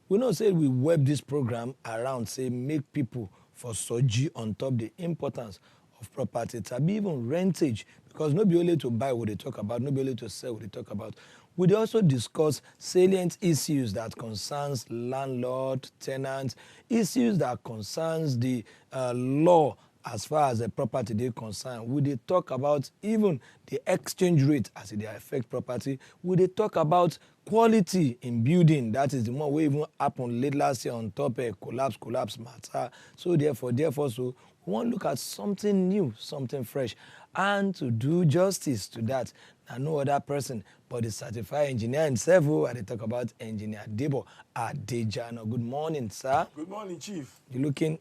We know say we web this program around say make people for soji on top the importance of property, tabi even rentage, because no be only to buy what they talk about, no be only to sell what they talk about. We dey also discuss salient issues that concerns landlord, tenants, issues that concerns the law as far as the property dey concerned. We dey talk about even the exchange rate as e dey affect property. We dey talk about quality in building, that is the one wey even happen late last year on top collapse matter. So therefore so we wan look at something new, something fresh, and to do justice to that na no other person but the certified engineer himself. I dey talk about engineer Debo Adejana. Good morning, sir. Good morning, Chief. You looking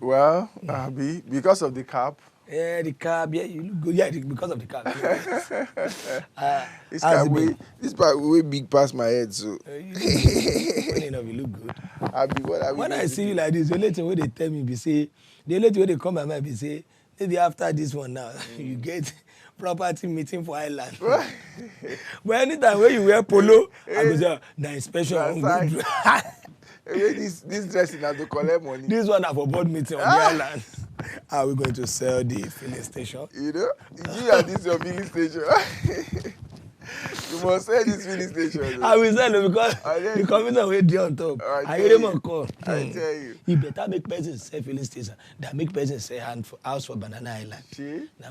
Well, Abi, because of the cap. yeah, the cab, yeah, you look good. Yeah, because of the cab. This part way big past my head, so. You look good. Funny enough, you look good. Abi, what are we When going I to see do? you like this, the only thing wey they tell me be say, the only thing wey they come my mind be say, maybe after this one now, you get property meeting for Island. But anytime when you wear polo, I go say, na inspection. Na on sign. good. Hey, this dressing has to collect money. This one na for board meeting on the island. Are we going to sell the filling station? You know, you and this your filling station. You must sell this filling station. I will sell it because I tell the you. commissioner wey dey on top. I I tell hear them you. on call. I tell you. You better make person sell filling station than make person sell house for Banana Island. See? Na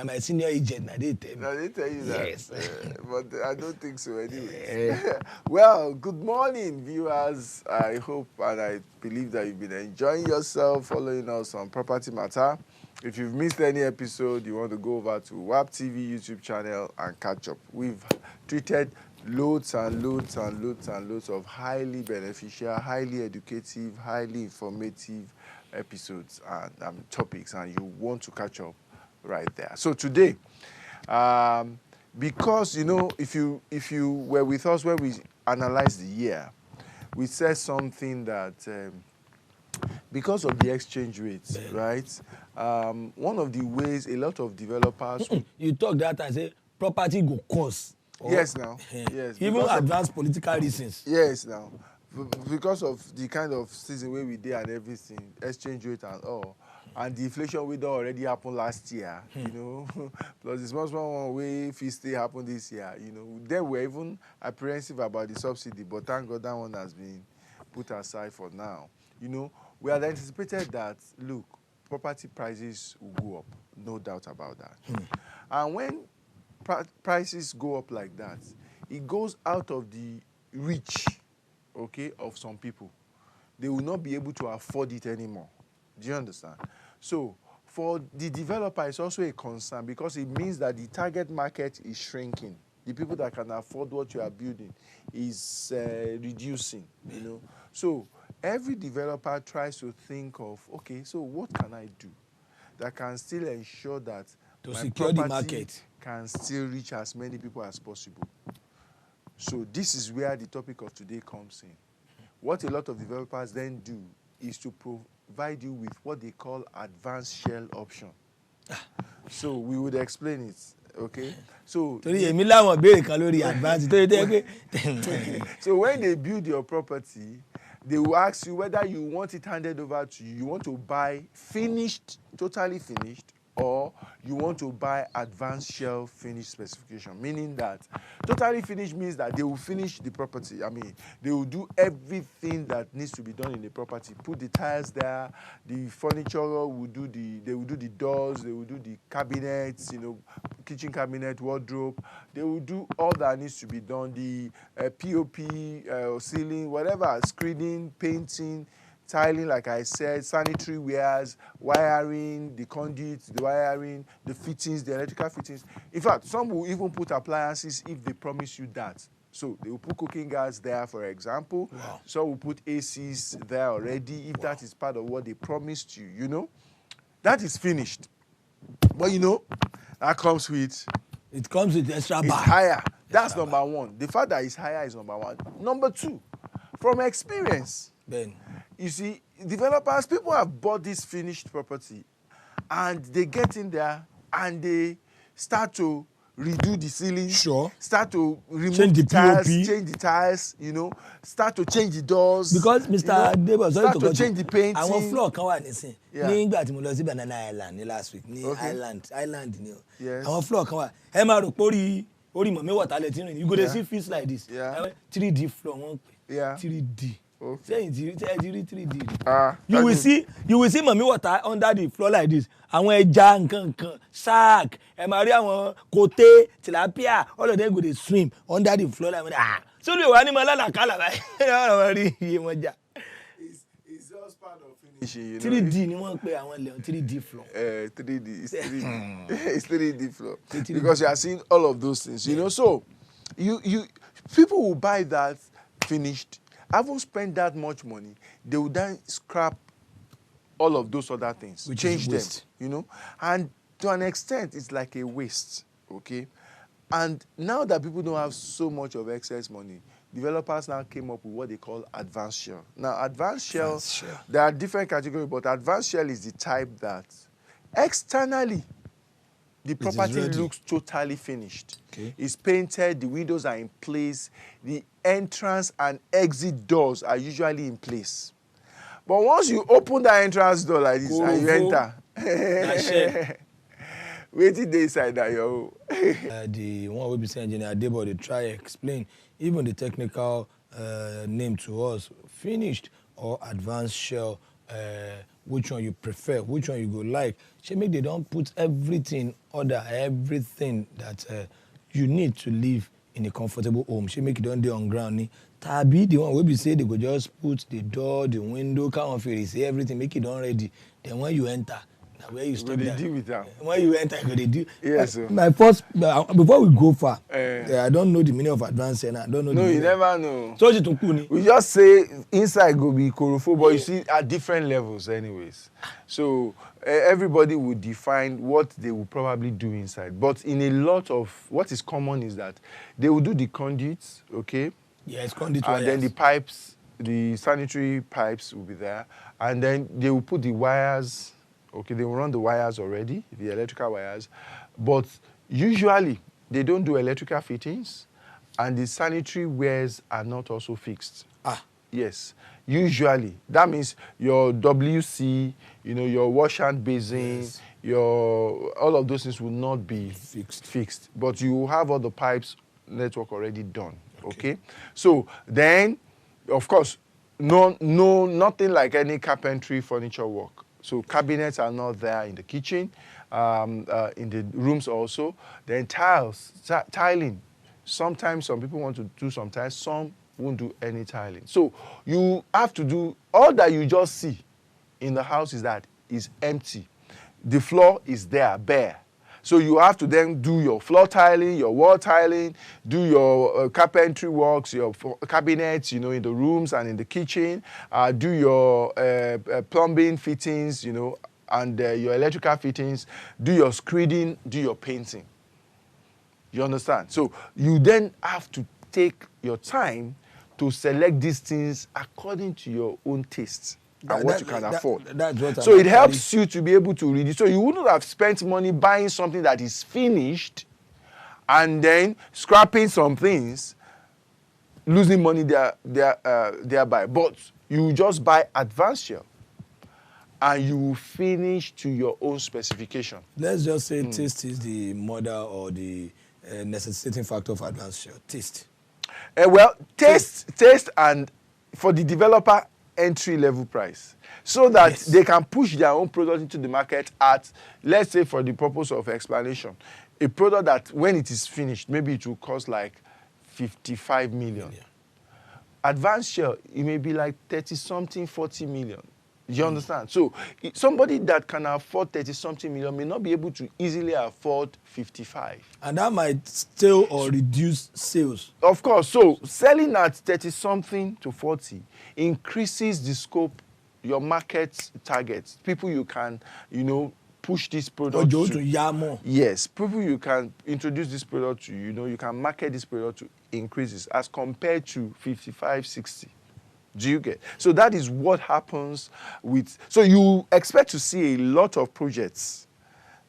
my senior agent na dey tell me. Now they tell you that. Yes. But I don't think so anyway. Well, good morning, viewers. I hope and I believe that you've been enjoying yourself following us on Property Matta. If you've missed any episode, you want to go over to WAP TV YouTube channel and catch up. We've treated loads and loads and loads and loads of highly beneficial, highly educative, highly informative episodes and topics, and you want to catch up right there. So today, because you know, if you were with us when we analyzed the year, we said something that because of the exchange rates, right? One of the ways a lot of developers You talk that and say property go cost. yes now yes Even because of- advanced political reasons. yes now because of the kind of season where we did and everything, exchange rate and all, and the inflation we don already happen last year, you know, plus the small one wey fit still happen this year, you know, then we're even apprehensive about the subsidy, but thank God that one has been put aside for now. You know, we had anticipated that, look, property prices will go up, no doubt about that. And when prices go up like that, it goes out of the reach, okay, of some people. They will not be able to afford it anymore. Do you understand? So for the developer, it's also a concern because it means that the target market is shrinking. The people that can afford what you are building is reducing, you know. So every developer tries to think of, okay, so what can I do that can still ensure that To my secure the property market. can still reach as many people as possible. So this is where the topic of today comes in. What a lot of developers then do is to provide you with what they call advanced shell option. So we would explain it, okay? So Torí èmi láwọn béèrè kan lórí advance tó yẹ pé. so when they build your property, they will ask you whether you want it handed over to you. You want to buy finished, totally finished, or you want to buy advanced shell finished specification, meaning that totally finished means that they will finish the property. I mean, they will do everything that needs to be done in the property. Put the tiles there, the furniture will do they will do the doors, they will do the cabinets, you know, kitchen cabinet, wardrobe. They will do all that needs to be done. The POP, ceiling, whatever, screening, painting, tiling, like I said, sanitary wares, wiring, the conduits, the wiring, the fittings, the electrical fittings. In fact, some will even put appliances if they promise you that. So they will put cooking gas there, for example. Wow. Some will put ACs there already if that is part of what they promised you, you know. That is finished. But you know, that comes with It comes with extra it's bar. higher. That's number one. The fact that it's higher is number one. Number two, from experience, Ben. you see, developers, people have bought this finished property and they get in there and they start to redo the ceiling, Sure. start to remove Change the tiles, POP. change the tiles, you know, start to change the doors. Because Mr. Debo, sorry start to to cut change the you. painting. Àwọn floor kan wà nísìn. Yeah. Nígbà tí mo lọ sí Banana Island ní last week ní Okay. Island ni o. Yes. Àwọn floor kan wà. Ẹ máa rò pé orí mọ̀mí wọ̀tá lẹ ti rìn. You go dey see feels like this. Yeah. 3D floor wọ́n pè. Yeah. 3D. Okay. Sẹ́yìn tí rí 3D. You will see mọ̀mí wọ̀tá under the floor like this. Àwọn ẹja nǹkan shark. Ẹ máa rí àwọn kote, tilapia, all of them go dey swim under the floor like that. Sórí ìwà ni mo lálàkàlà báyìí. Àwọn rí iye wọn jà. It's just part of finishing, you know. 3D ni wọ́n pe àwọn ilẹ̀ 3D floor. 3D, it's 3D. It's 3D floor. Because you are seeing all of those things, you know. So, you people will buy that finished, haven't spent that much money, they will then scrap all of those other things, Which change is them, waste. you know. And to an extent, it's like a waste, okay? And now that people don't have so much of excess money, developers now came up with what they call advanced shell. Now, advanced shell, there are different categories, but advanced shell is the type that externally, the property looks totally finished. Okay. It's painted, the windows are in place, the entrance and exit doors are usually in place. But once you open that entrance door like this and you enter, waiting day inside that yo. The one we be saying engineer Debo, they try explain even the technical name to us, finished or advanced shell, which one you prefer, which one you go like. She make they don't put everything order, everything that you need to live in a comfortable home. She make it don't do on ground. Tabi the one we be say they go just put the door, the window, count of say everything, make it done ready. Then when you enter, now where you stop there. Deal with that. When you enter, you do. Yes, sir. My first before we go far, I don't know the meaning of advanced and I don't know. No, you never know. So you to we just say inside go be korofo, but you see at different levels, anyways. So everybody would define what they will probably do inside. But in a lot of what is common is that they will do the conduits, okay? Yes, conduit. And then the pipes, the sanitary pipes will be there, and then they will put the wires. Okay, they will run the wires already, the electrical wires, but usually they don't do electrical fittings, and the sanitary wares are not also fixed. Yes, usually. That means your WC, you know, your wash hand basin, all of those things will not be fixed. But you have all the pipes network already done, okay? So then, of course, nothing like any carpentry furniture work. So cabinets are not there in the kitchen, in the rooms also. Then tiling. Sometimes some people want to do some tiles, some won't do any tiling. So you have to do, all that you just see in the house is empty. The floor is there, bare. So you have to then do your floor tiling, your wall tiling, do your carpentry works, your cabinets, you know, in the rooms and in the kitchen, do your plumbing fittings, you know, and your electrical fittings, do your screeding, do your painting. You understand? So you then have to take your time to select these things according to your own taste. And what you can afford. So it helps you to be able to read it. So you wouldn't have spent money buying something that is finished and then scrapping some things, losing money thereby. But you just buy advanced shell and you finish to your own specification. Let's just say taste is the mother or the necessitating factor of advanced shell. Taste. Well, taste and for the developer, entry-level price, so that they can push their own product into the market at, let's say for the purpose of explanation, a product that when it is finished, maybe it will cost like 55 million. Advanced shell, it may be like 30-something, 40 million. You understand? So somebody that can afford 30-something million may not be able to easily afford 55. And that might still or reduce sales. Of course. So selling at 30-something to 40 increases the scope, your market targets. People you can, you know, push this product to. Yes, people you can introduce this product to, you know, you can market this product to increases as compared to 55, 60. Do you get? So that is what happens with, so you expect to see a lot of projects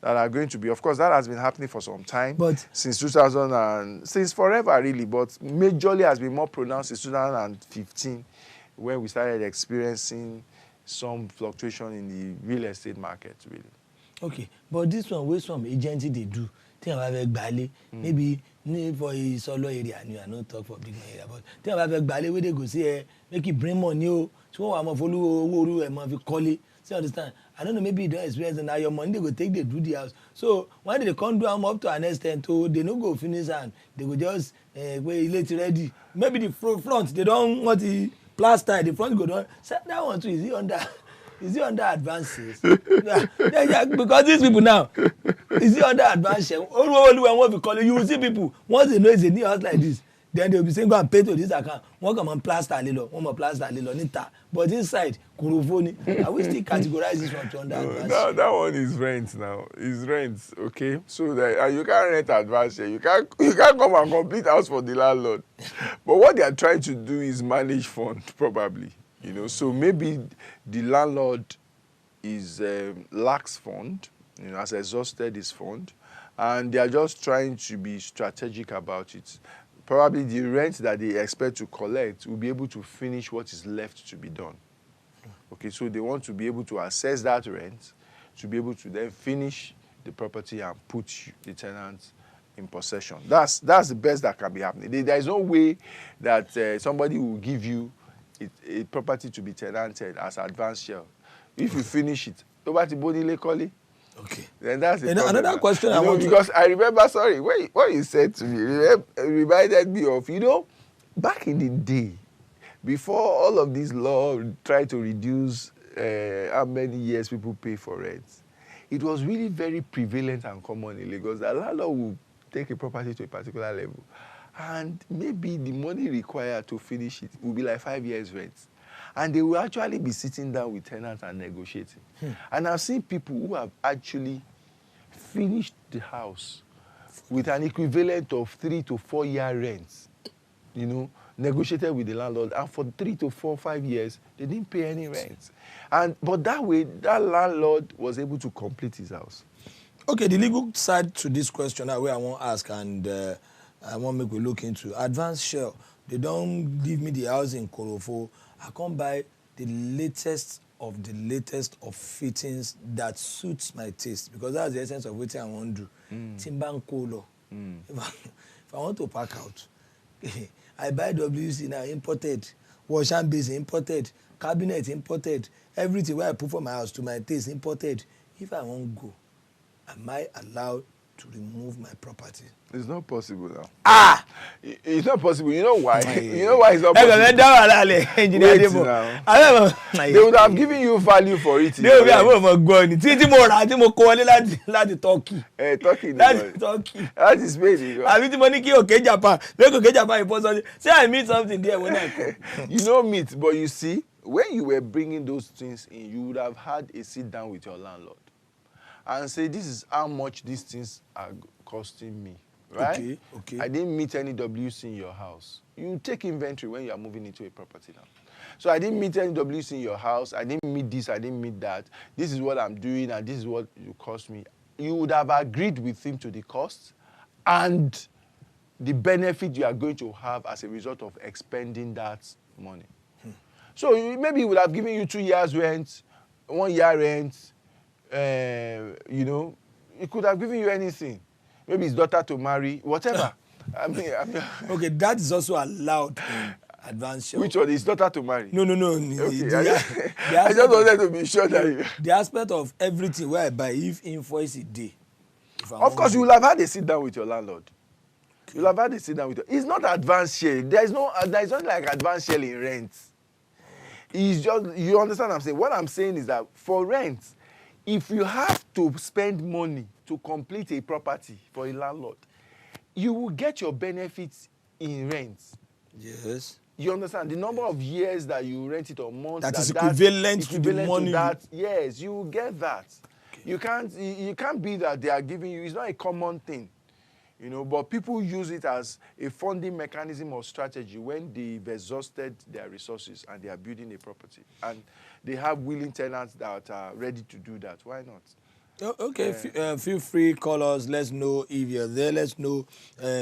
that are going to be, of course, that has been happening for some time, But since 2000 and since forever really, but majorly has been more pronounced since 2015 when we started experiencing some fluctuation in the real estate market really. okay, but this one wey some agency dey do tí wọn bá fẹ́ gbalé maybe for a solo area ni I no talk for big area but tí wọn bá fẹ́ gbalé wey dey go say make e bring money o tí wọn wà mọ folú owó orú ẹ mọ fi kọ́lé see understand I don't know maybe you don experience na your money dey go take dey do the house so when they dey come do am up to an extent o they no go finish am they go just pé ilé ti ready maybe the front they don want the plaster the front go don that one too is it under advances? Yeah, because these people now, is it under advances? Only when one will call you will see people, once they know it's a new house like this, then they'll be saying, go and pay to this account. One come and plaster a little, one more plaster a little, nita. But inside, kurufoni, I will still categorize this one to under advances. No, that one is rent now. It's rent, okay? So that you can't rent advance here. You can't come and complete house for the landlord. But what they are trying to do is manage fund, probably. You know, so maybe the landlord is lacks fund, you know, has exhausted his fund, and they are just trying to be strategic about it. Probably the rent that they expect to collect will be able to finish what is left to be done. Okay, so they want to be able to assess that rent, to be able to then finish the property and put the tenant in possession. That's the best that can be happening. There is no way that somebody will give you a property to be tenanted as advance share. If you finish it, okay. Then that's the problem. Another question I want because I remember, sorry, what you said to me reminded me of, you know, back in the day, before all of these laws try to reduce how many years people pay for rent, it was really very prevalent and common in Lagos that landlord would take a property to a particular level. And maybe the money required to finish it will be like 5 years rent. And they will actually be sitting down with tenants and negotiating. And I've seen people who have actually finished the house with an equivalent of 3 to 4 year rents, you know, negotiated with the landlord. And for 3 to 4, 5 years, they didn't pay any rent. But that way, that landlord was able to complete his house. Okay, the legal side to this question now where I want to ask and I want to make we look into advance share. They don't give me the house in Korofo. I come buy the latest of fittings that suits my taste because that's the essence of what I want to do. Timban Kolo. If I want to pack out, I buy WC now imported, wash and base imported, cabinet imported, everything where I put for my house to my taste imported. If I want to go, am I allowed to remove my property? It's not possible now. It's not possible. You know why? You know why it's not possible? Wait now. They would have given you value for it. They would have Turkey. Turkey. That's Turkey. That is crazy. I meet money Japan. Let's go Japan. Say I meet something there when I come. You know meet, but you see, when you were bringing those things in, you would have had a sit down with your landlord and say, this is how much these things are costing me. Right? Okay. I didn't meet any WC in your house. You take inventory when you are moving into a property now. So I didn't meet any WC in your house. I didn't meet this. I didn't meet that. This is what I'm doing, and this is what you cost me. You would have agreed with him to the cost and the benefit you are going to have as a result of expending that money. So maybe he would have given you 2 years rent, 1 year rent. You know, he could have given you anything. Maybe his daughter to marry, whatever. I mean, okay, that is also allowed in advance share. Which one? His daughter to marry? No. Okay. I just wanted to be sure that the aspect of everything where I buy, if invoice is day. Of course, you will have had a sit down with your landlord. Okay. You'll have had a sit down with your. It's not advance share. There's not like advance share in rent. It's just, you understand what I'm saying? What I'm saying is that for rent, if you have to spend money to complete a property for a landlord, you will get your benefits in rent. Yes. You understand? The number of years that you rent it or months that is equivalent to the money. To that, yes, you will get that. Okay. You can't be that they are giving you. It's not a common thing, you know. But people use it as a funding mechanism or strategy when they've exhausted their resources and they are building a property and they have willing tenants that are ready to do that. Why not? Okay, feel free, call us. Let's know if you're there. Let's know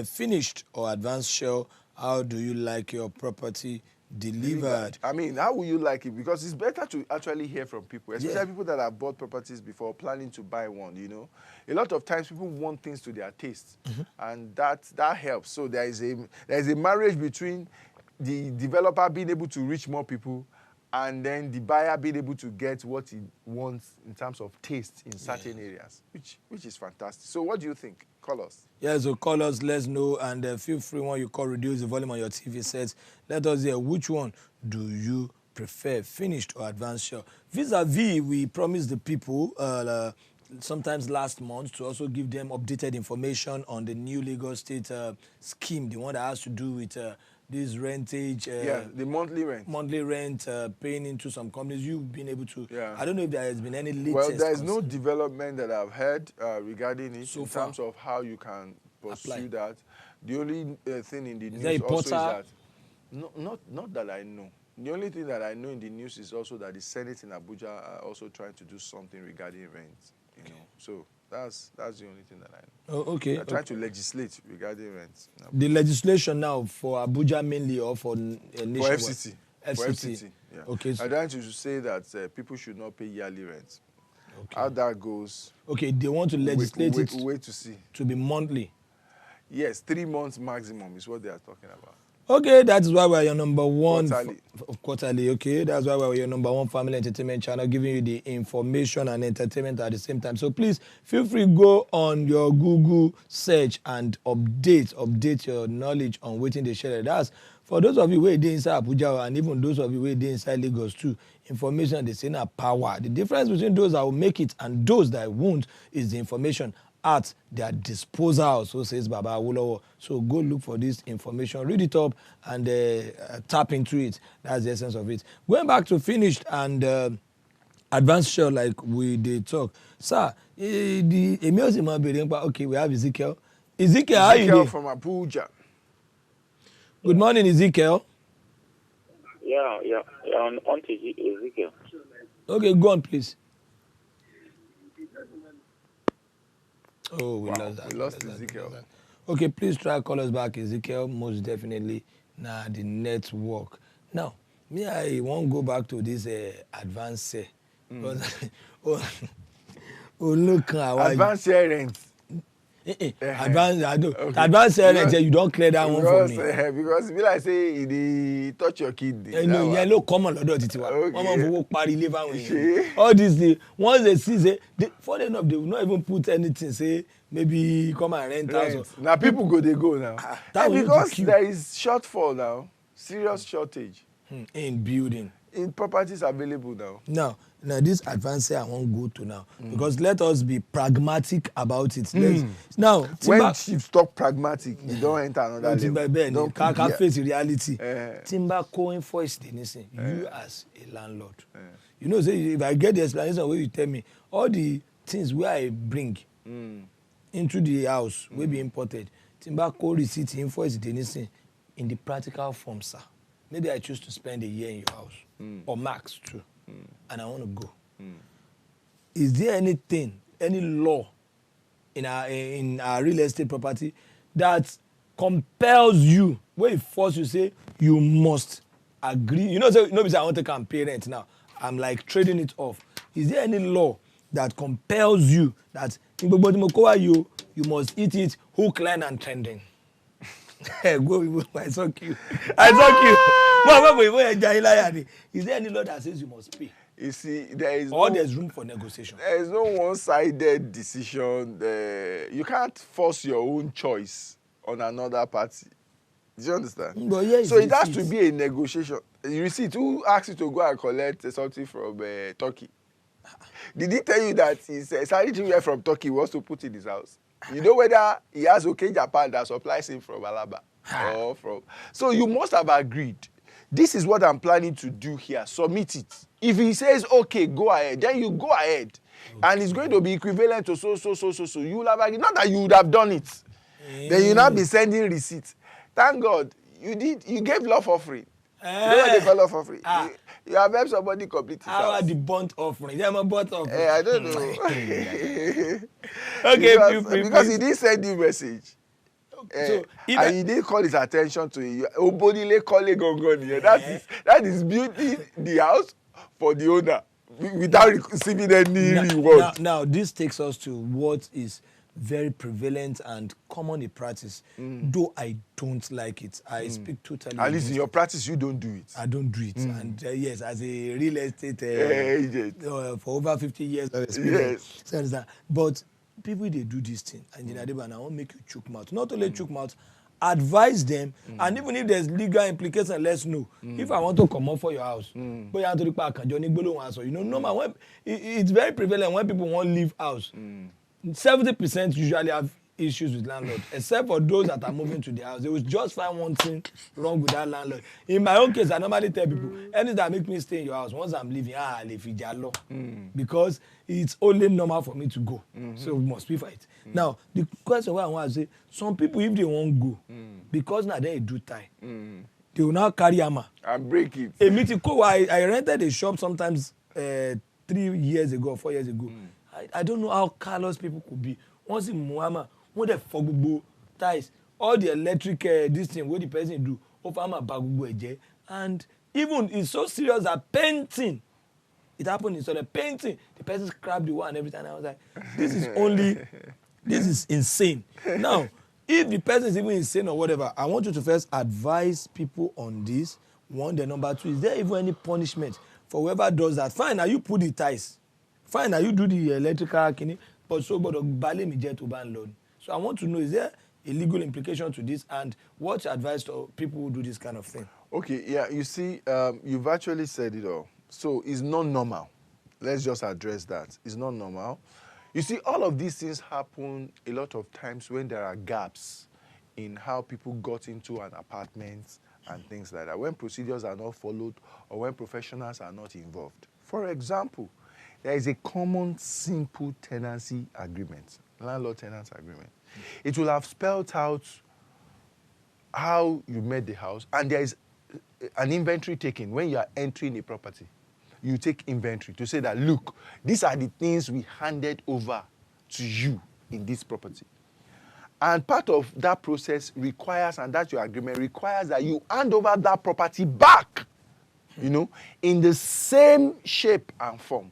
finished or advanced shell. How do you like your property delivered? I mean, how will you like it? Because it's better to actually hear from people, especially Yeah. people that have bought properties before, planning to buy one, you know. A lot of times people want things to their taste, and that helps. So there is a marriage between the developer being able to reach more people and then the buyer being able to get what he wants in terms of taste in certain areas, which is fantastic. So what do you think? Call us. Yeah, so call us, let's know, and feel free when you call, reduce the volume on your TV sets. Let us hear which one do you prefer, finished or advanced shell. Vis-a-vis, we promised the people sometimes last month to also give them updated information on the new Lagos State scheme, the one that has to do with this rentage. The monthly rent. Monthly rent, paying into some companies. You've been able to. Yeah. I don't know if there has been any latest. Well, there is no development that I've heard regarding it So in far. terms of how you can pursue Apply. that. The only thing in the there news a also is portal? that not that I know. The only thing that I know in the news is also that the Senate in Abuja are also trying to do something regarding rent. You know, so that's the only thing that I know. Oh, okay. They're trying to legislate regarding rent. The legislation now for Abuja mainly or for nationwide? For FCT. For FCT. FCT. Yeah. Okay. I'm trying to say that people should not pay yearly rent. Okay. How that goes, Okay, they want to legislate it wait to see. to be monthly. Yes, 3 months maximum is what they are talking about. Okay, that is why we're your number one. Quarterly. Quarterly, okay. That's why we're your number one family entertainment channel, giving you the information and entertainment at the same time. So please feel free, go on your Google search and update your knowledge on waiting the share. That's for those of you who are inside Abuja and even those of you who are inside Lagos too. Information they say now power. The difference between those that will make it and those that won't is the information at their disposal, so says Baba Awolowo. So go look for this information, read it up, and tap into it. That's the essence of it. Going back to finished and advanced shell, like we did talk. Sir, okay, we have Ezekiel. Ezekiel, how you Ezekiel doing? from Abuja. Good morning, Ezekiel. Yeah, on to Ezekiel. Okay, go on, please. Oh, we lost that. We lost Ezekiel. Okay, please try call us back, Ezekiel. Most definitely. The network. Now, me, I won't go back to this advanced. Look, Advanced rent. Advanced rent. You don't clear that one for me. Because if I say they touch your kidney. No, yellow common lọ́dọ̀ títí wa. Okay. Wọ́n máa fowó parí ilé fáwọn èèyàn. All this thing, once they see say, funny enough, they will not even put anything say maybe come and rent house. Now people they go now. that will Because need to queue. there is shortfall now, serious shortage In building. in properties available now. Now this advance I won't go to now because let us be pragmatic about it. Now, When Timber, chiefs talk pragmatic, you don't enter another Timber level. Ben, Don't can put- face reality. Eh. Timber co-enforce the nation. You as a landlord. You know, say if I get the explanation where you tell me all the things where I bring into the house will be imported. Timber co-receipt enforce the nation in the practical form, sir. Maybe I choose to spend a year in your house or max too. And I want to go. Is there anything, any law in our real estate property that compels you, where it force you say you must agree? You know, say nobody say I want to come parent now. I'm like trading it off. Is there any law that compels you that you must eat it hook, line, and trending? Go, I saw you. Is there any law that says you must pay? You see, there's There's room for negotiation? There is no one-sided decision. You can't force your own choice on another party. Do you understand? But yes, So it has to be a negotiation. You see, who asked you to go and collect something from Turkey? Did he tell you that his sanitary from Turkey wants to put in his house? You know whether he has OK Japan that supplies him from Alaba or from... So you must have agreed. This is what I'm planning to do here. Submit it. If he says, okay, go ahead, then you go ahead. Okay. And it's going to be equivalent to so. You will have agreed. Not that you would have done it. Then you now be sending receipts. Thank God, you gave love offering. You know what they call off for free? Ah. You have helped somebody complete his How are house. the burnt offering? Yeah, my burnt offering. I don't know. Okay, because he didn't send you message. So if And he didn't call his attention to it. Obodile calling gongon here. That is building the house for the owner without receiving any reward. Now, this takes us to what is very prevalent and common in practice. Though I don't like it, I speak totally. At least in your practice, you don't do it. I don't do it. And yes, as a real estate agent for over 50 years of experience. Yes. But people, they do this thing. And I won't make you choke mouth. Not only choke mouth, advise them. And even if there's legal implications, let's know. If I want to come up for your house, but you have to repart, normal, when it's very prevalent when people won't leave house. 70% usually have issues with landlord, except for those that are moving to the house. They will just find one thing wrong with that landlord. In my own case, I normally tell people, anything that make me stay in your house, once I'm leaving, I leave it because it's only normal for me to go. So we must be fight. Now, the question why I want to say, some people, if they won't go, because now they do tie, they will now carry hammer and break it. I rented a shop sometimes 3 years ago, 4 years ago. I don't know how callous people could be. Once in Muhammad, when they fogbo ties, all the electric this thing, what the person do, and even it's so serious that painting, it happened in sort of painting, the person scrapped the wall and everything. I was like, this is insane. Now, if the person is even insane or whatever, I want you to first advise people on this. One, the number two, is there even any punishment for whoever does that? Fine, now you put the ties. Fine, now you do the electrical kini, but so but bale me jet to ban loan. So I want to know, is there a legal implication to this, and what's your advice to people who do this kind of thing? Okay, yeah, you see, you've actually said it all. So it's not normal. Let's just address that. It's not normal. You see, all of these things happen a lot of times when there are gaps in how people got into an apartment and things like that, when procedures are not followed or when professionals are not involved. For example, there is a common, simple tenancy agreement, landlord-tenant agreement. It will have spelled out how you made the house, and there is an inventory taken when you are entering a property. You take inventory to say that, look, these are the things we handed over to you in this property. And part of that process requires, and that's your agreement, requires that you hand over that property back, in the same shape and form.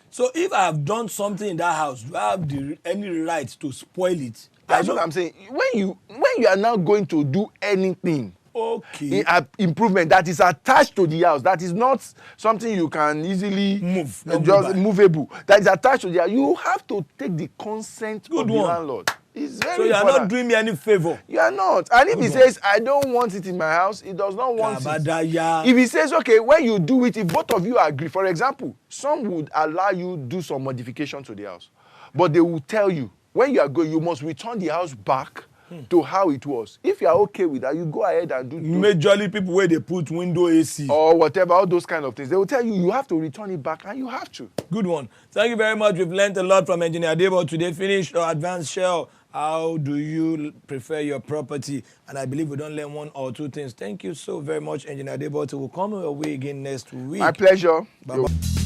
So if I have done something in that house, do I have any right to spoil it? That's what I'm saying. When you are now going to do anything, improvement that is attached to the house, that is not something you can easily movable, that is attached to the house, you have to take the consent of the landlord. It's very so you are important. not doing me any favor. You are not. And if he says, I don't want it in my house, he does not want it. If he says, okay, when you do it, if both of you agree, for example, some would allow you do some modification to the house, but they will tell you, when you are going, you must return the house back to how it was. If you are okay with that, you go ahead and do. Majorly people where they put window AC or whatever, all those kind of things, they will tell you you have to return it back, and you have to. Good one. Thank you very much. We've learned a lot from Engineer Debo today. Finished our advanced shell. How do you prefer your property? And I believe we don't learn one or two things. Thank you so very much, Engineer Debo. We'll come your way again next week. My pleasure. Bye-bye.